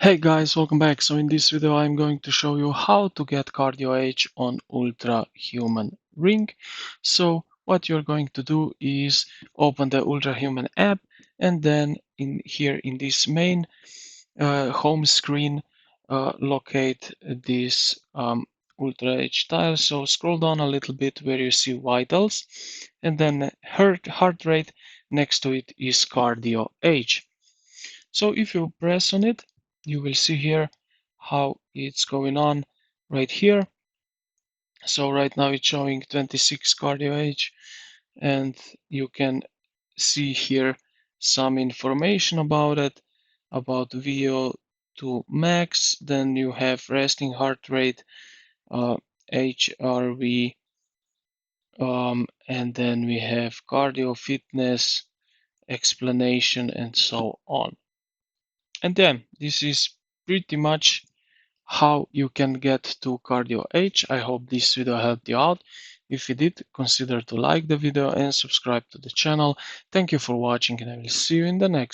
Hey guys, welcome back. So in this video I'm going to show you how to get cardio H on Ultrahuman ring. So what you're going to do is open the Ultrahuman app, and then in here in this main home screen locate this Ultra H tile. So scroll down a little bit where you see vitals, and then heart rate. Next to it is cardio H. So if you press on it, you will see here how it's going on right here. So right now it's showing 26 cardio age, and you can see here some information about it, about VO2 max. Then you have resting heart rate, HRV, and then we have cardio fitness explanation and so on. And then this is pretty much how you can get to cardio H. I hope this video helped you out. If you did, consider to like the video and subscribe to the channel. Thank you for watching, and I will see you in the next.